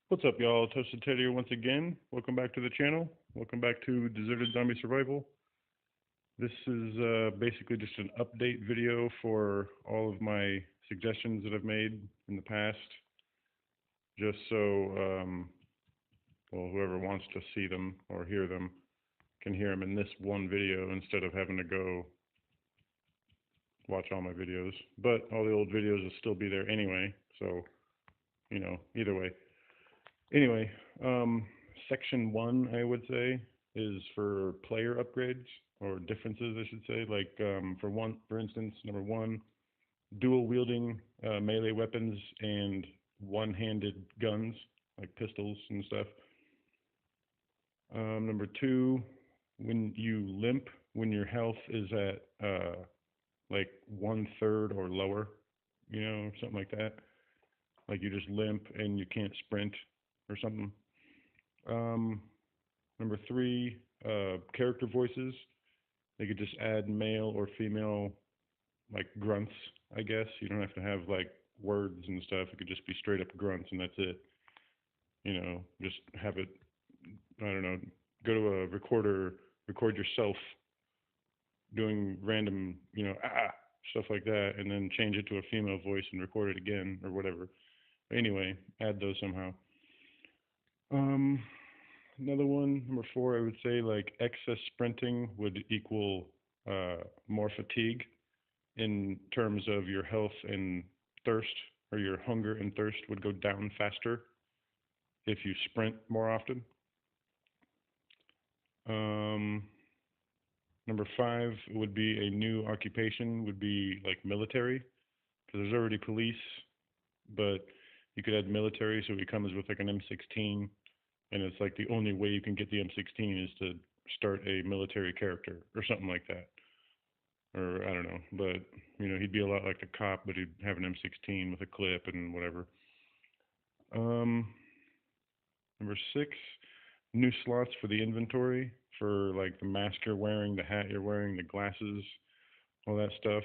What's up, y'all? Toasted Teddy here once again. Welcome back to the channel. Welcome back to Deserted Zombie Survival. This is basically just an update video for all of my suggestions that I've made in the past, just so, well, whoever wants to see them or hear them can hear them in this one video instead of having to go watch all my videos. But all the old videos will still be there anyway, so, either way. Anyway, section 1, I would say, is for player upgrades, or differences, I should say. Like, for instance, number 1, dual wielding melee weapons and one-handed guns, like pistols and stuff. Number 2, when you limp, when your health is at like 1/3 or lower, something like that. Like you just limp and you can't sprint or something. Number 3, character voices. They could just add male or female, like grunts, I guess. You don't have to have like words and stuff. It could just be straight up grunts and that's it. Just have it, I don't know, go to a recorder, record yourself doing random, stuff like that, and then change it to a female voice and record it again or whatever. Anyway, add those somehow. Another one, number 4, I would say like excess sprinting would equal more fatigue in terms of your health and thirst, or your hunger and thirst would go down faster if you sprint more often. Number 5 would be a new occupation, would be like military, because there's already police, but you could add military, so it comes with like an M16, and it's like the only way you can get the M16 is to start a military character or something like that. Or I don't know, but he'd be a lot like the cop, but he'd have an M16 with a clip and whatever. Number 6, new slots for the inventory, for like the mask you're wearing, the hat you're wearing, the glasses, all that stuff.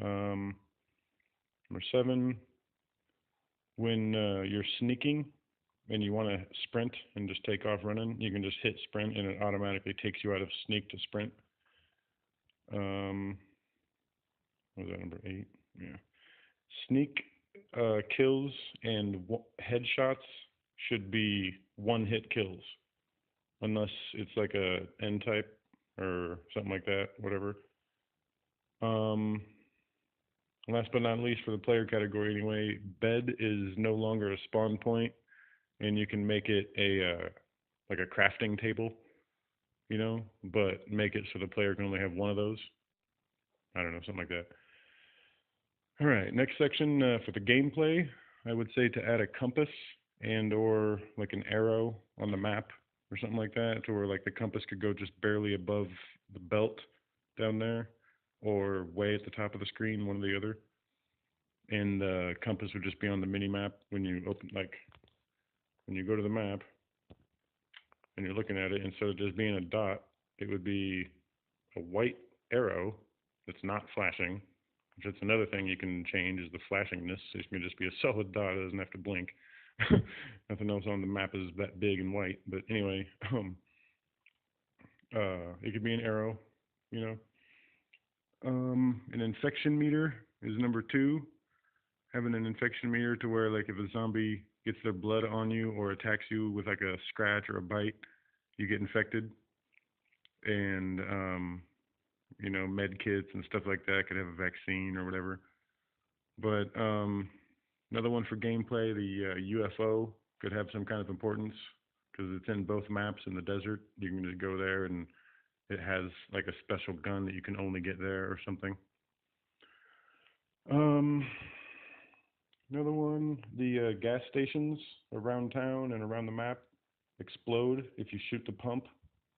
Number 7, when you're sneaking and you want to sprint and just take off running, you can just hit sprint and it automatically takes you out of sneak to sprint. What was that, number 8? Yeah. Sneak kills and headshots should be one-hit kills, unless it's like a N-type or something like that, whatever. Last but not least, for the player category anyway, bed is no longer a spawn point, and you can make it a like a crafting table, but make it so the player can only have one of those. I don't know, something like that. All right, next section for the gameplay, I would say to add a compass and or like an arrow on the map or something like that, to where like the compass could go just barely above the belt down there, or way at the top of the screen, one or the other. And the compass would just be on the mini map when you open, like when you go to the map and you're looking at it, instead of just being a dot, it would be a white arrow that's not flashing. Which that's another thing you can change, is the flashingness. It can just be a solid dot. It doesn't have to blink. Nothing else on the map is that big and white. But anyway, it could be an arrow, An infection meter is number 2. Having an infection meter to where, like, if a zombie gets their blood on you or attacks you with like a scratch or a bite, you get infected. And med kits and stuff like that could have a vaccine or whatever. But another one for gameplay, the UFO could have some kind of importance, because it's in both maps in the desert. You can just go there and it has like a special gun that you can only get there or something. Another one, the gas stations around town and around the map explode if you shoot the pump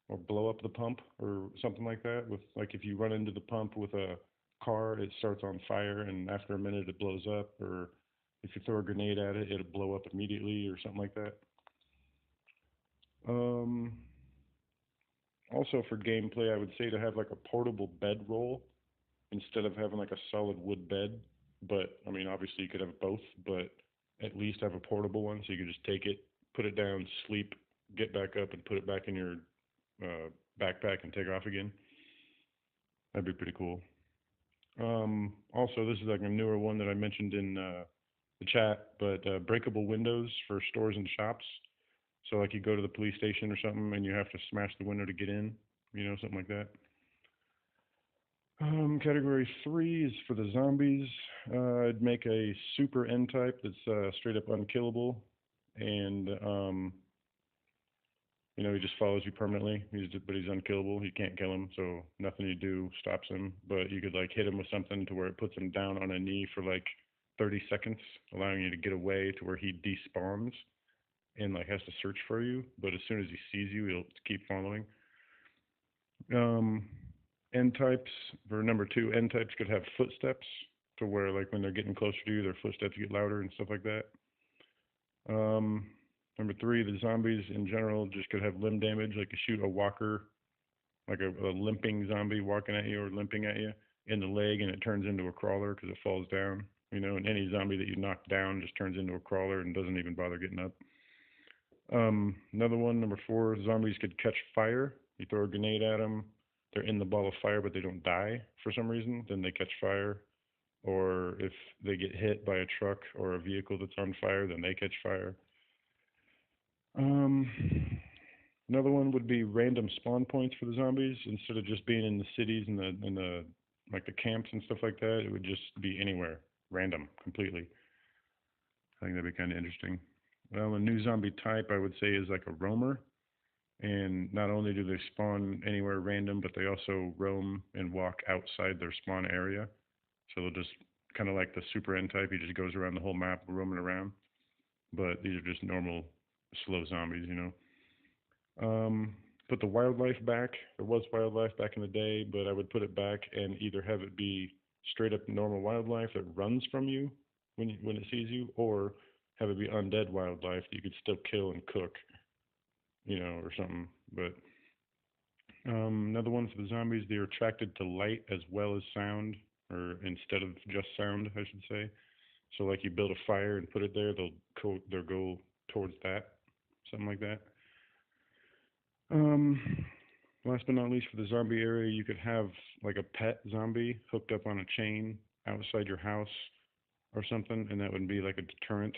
or blow up the pump or something like that. With like, if you run into the pump with a car, it starts on fire and after a minute it blows up. Or if you throw a grenade at it, it'll blow up immediately or something like that. Also for gameplay, I would say to have like a portable bedroll, instead of having like a solid wood bed. But I mean, obviously you could have both, but at least have a portable one so you can just take it, put it down, sleep, get back up, and put it back in your backpack and take off again. That'd be pretty cool. Also, this is like a newer one that I mentioned in the chat, but breakable windows for stores and shops. So like you go to the police station or something and you have to smash the window to get in, something like that. Category three is for the zombies. I'd make a super N type that's straight up unkillable, and he just follows you permanently. But he's unkillable. You can't kill him, so nothing you do stops him. But you could like hit him with something to where it puts him down on a knee for like 30 seconds, allowing you to get away to where he despawns and like has to search for you. But as soon as he sees you, he'll keep following. Um, N types for number two. N types could have footsteps to where like when they're getting closer to you, their footsteps get louder and stuff like that. Um, Number three, the zombies in general just could have limb damage, like you shoot a walker, like a limping zombie walking at you or limping at you in the leg, and it turns into a crawler because it falls down. And any zombie that you knock down just turns into a crawler and doesn't even bother getting up. Another one, number four, zombies could catch fire. You throw a grenade at them, they're in the ball of fire, but they don't die for some reason. Then they catch fire. Or if they get hit by a truck or a vehicle that's on fire, then they catch fire. Um, Another one would be random spawn points for the zombies. Instead of just being in the cities and the like the camps and stuff like that, it would just be anywhere, random, completely. I think that'd be kind of interesting. Well, a new zombie type I would say is like a roamer, and not only do they spawn anywhere random, but they also roam and walk outside their spawn area. So they'll just kind of like the super N type. He just goes around the whole map roaming around. But these are just normal slow zombies. Um, put the wildlife back. There was wildlife back in the day, but I would put it back and either have it be straight up normal wildlife that runs from you when it sees you, or have it be undead wildlife that you could still kill and cook, or something. But another one for the zombies, they're attracted to light as well as sound, or instead of just sound, I should say. So like you build a fire and put it there, they'll go towards that, something like that. Um, Last but not least, for the zombie area, you could have like a pet zombie hooked up on a chain outside your house or something, and that would be like a deterrent,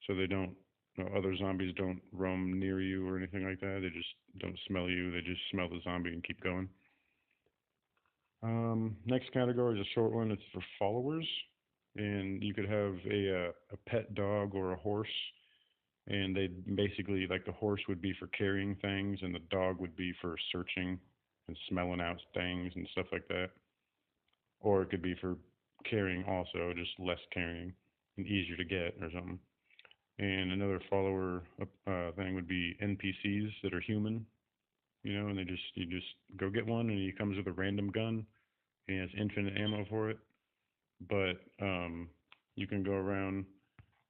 so they don't, other zombies don't roam near you or anything like that. They just don't smell you. They just smell the zombie and keep going. Next category is a short one. It's for followers, and you could have a pet dog or a horse, and they basically like the horse would be for carrying things, and the dog would be for searching and smelling out things and stuff like that. Or it could be for carrying also, just less carrying and easier to get or something. And another follower thing would be NPCs that are human, and you just go get one, and he comes with a random gun, and he has infinite ammo for it. But you can go around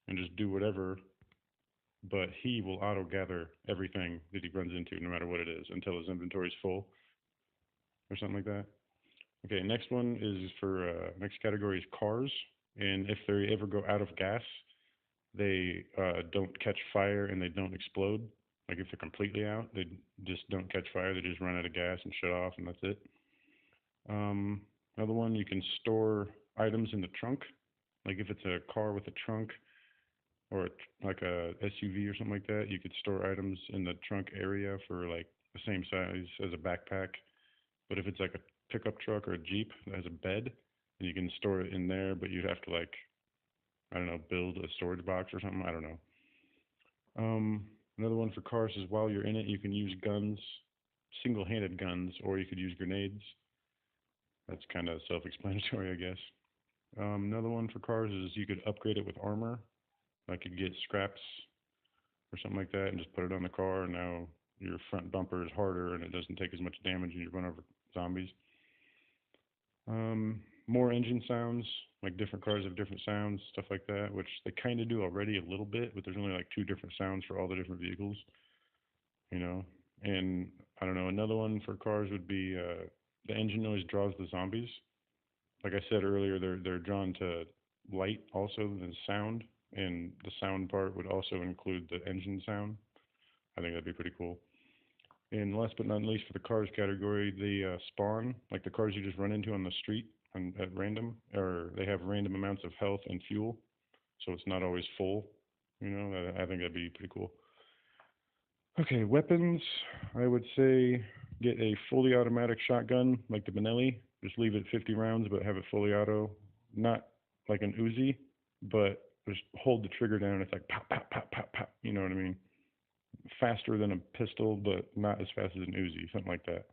and just do whatever, but he will auto gather everything that he runs into, no matter what it is, until his inventory is full or something like that. Okay, next one is for next category is cars, and if they ever go out of gas, they don't catch fire and they don't explode. Like if they're completely out, they just don't catch fire. They just run out of gas and shut off, and that's it. Um, Another one, you can store items in the trunk. Like if it's a car with a trunk or like a SUV or something like that, you could store items in the trunk area for like the same size as a backpack. But if it's like a pickup truck or a Jeep that has a bed, then you can store it in there, but you'd have to like, I don't know, build a storage box or something. I don't know. Um, Another one for cars is while you're in it, you can use guns, single-handed guns, or you could use grenades. That's kind of self-explanatory, I guess. Another one for cars is you could upgrade it with armor. Like you get scraps or something like that and just put it on the car, and now your front bumper is harder and it doesn't take as much damage and you run over zombies. More engine sounds, like different cars have different sounds, stuff like that, which they kind of do already a little bit, but there's only like two different sounds for all the different vehicles, you know. And I don't know, another one for cars would be the engine noise draws the zombies. like I said earlier, they're drawn to light also than sound, and the sound part would also include the engine sound. I think that'd be pretty cool. And last but not least, for the cars category, they spawn like the cars you just run into on the street at random, or they have random amounts of health and fuel, so it's not always full. I think that'd be pretty cool. Okay, weapons. I would say get a fully automatic shotgun like the Benelli. Just leave it 50 rounds, but have it fully auto. Not like an Uzi, but just hold the trigger down. It's like pop, pop, pop, pop, pop. You know what I mean? Faster than a pistol, but not as fast as an Uzi, something like that.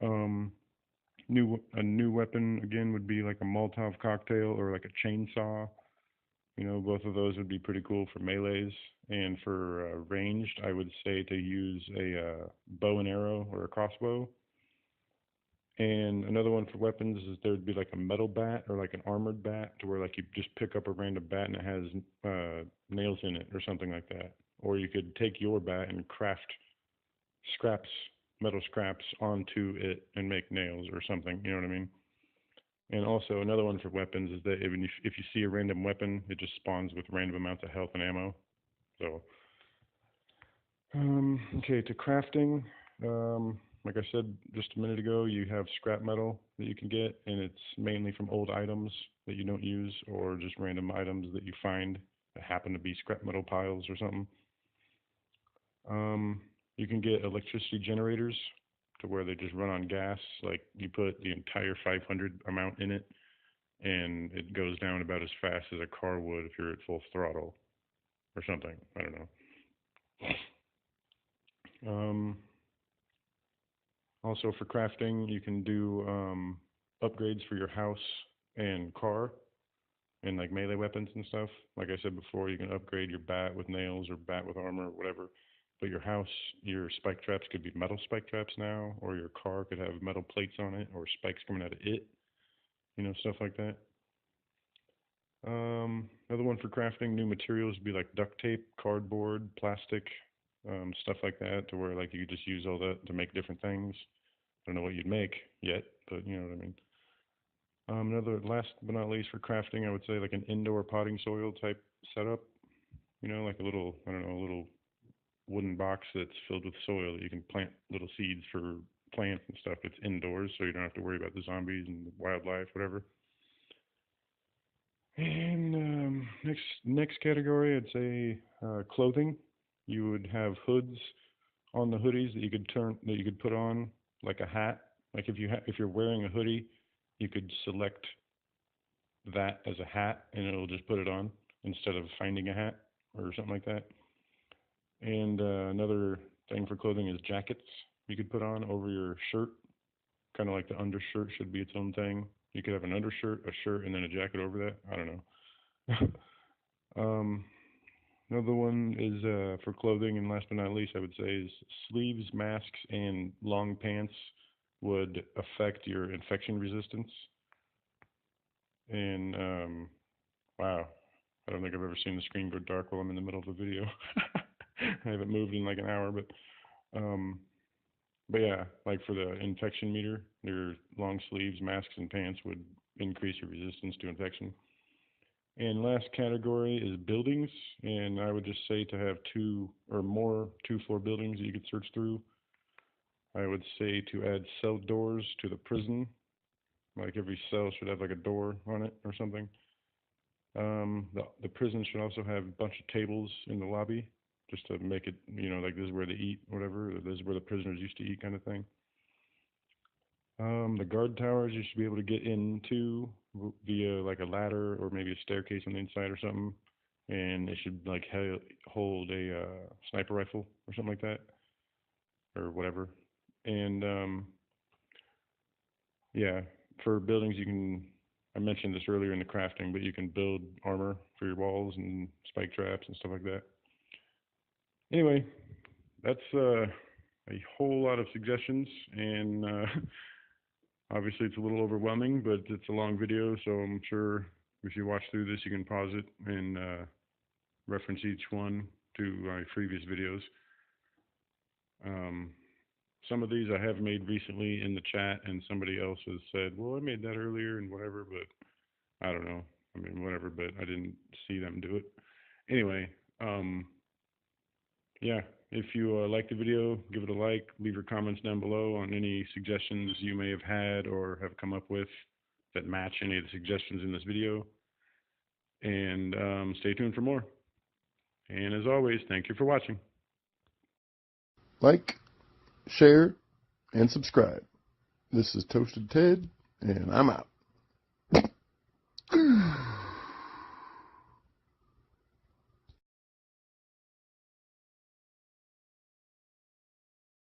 Um, a new weapon again would be like a Molotov cocktail or like a chainsaw. Both of those would be pretty cool for melees. And for ranged, I would say to use a bow and arrow or a crossbow. And another one for weapons is there would be like a metal bat or like an armored bat to where like you just pick up a random bat and it has nails in it or something like that. Or you could take your bat and craft scraps, metal scraps onto it and make nails or something. You know what I mean? And also another one for weapons is that if you see a random weapon, it just spawns with random amounts of health and ammo. So, okay, to crafting. Like I said just a minute ago, you have scrap metal that you can get, and it's mainly from old items that you don't use or just random items that you find that happen to be scrap metal piles or something. Um, you can get electricity generators to where they just run on gas. Like you put the entire 500 amount in it, and it goes down about as fast as a car would if you're at full throttle or something. I don't know. Um, Also for crafting, you can do upgrades for your house and car and like melee weapons and stuff. Like I said before, you can upgrade your bat with nails or bat with armor or whatever. But your house, your spike traps could be metal spike traps now, or your car could have metal plates on it or spikes coming out of it, stuff like that. Another one for crafting, new materials would be like duct tape, cardboard, plastic, stuff like that, to where like you could just use all that to make different things. I don't know what you'd make yet, but you know what I mean. Another last but not least for crafting, I would say like an indoor potting soil type setup. Like a little, I don't know, a little wooden box that's filled with soil that you can plant little seeds for plants and stuff. It's indoors, so you don't have to worry about the zombies and the wildlife, whatever. And next category, I'd say clothing. You would have hoods on the hoodies that you could put on like a hat. Like if you're wearing a hoodie, you could select that as a hat and it'll just put it on instead of finding a hat or something like that. And another thing for clothing is jackets you could put on over your shirt, kind of like the undershirt should be its own thing. You could have an undershirt, a shirt, and then a jacket over that. I don't know. um, Another one is for clothing, and last but not least, I would say is sleeves, masks, and long pants would affect your infection resistance. And wow, I don't think I've ever seen the screen go dark while I'm in the middle of a video. I haven't moved in like an hour, um, but yeah, like for the infection meter, your long sleeves, masks, and pants would increase your resistance to infection. And last category is buildings, and I would just say to have two or more two-floor buildings that you could search through. I would say to add cell doors to the prison, like every cell should have like a door on it or something. The prison should also have a bunch of tables in the lobby, just to make it, like this is where they eat, whatever. Or this is where the prisoners used to eat, kind of thing. The guard towers you should be able to get into via like a ladder or maybe a staircase on the inside or something, and it should like hold a sniper rifle or something like that, or whatever. And yeah, for buildings you can. I mentioned this earlier in the crafting, but you can build armor for your walls and spike traps and stuff like that. Anyway, that's a whole lot of suggestions, and obviously, it's a little overwhelming, but it's a long video, so I'm sure if you watch through this, you can pause it and reference each one to my previous videos. Um, Some of these I have made recently in the chat, and somebody else has said, well, I made that earlier and whatever, but I don't know. I mean, whatever, but I didn't see them do it. Anyway, yeah, if you like the video, give it a like, leave your comments down below on any suggestions you may have had or have come up with that match any of the suggestions in this video. And stay tuned for more. And as always, thank you for watching. Like, share, and subscribe. This is Toasted Ted, and I'm out.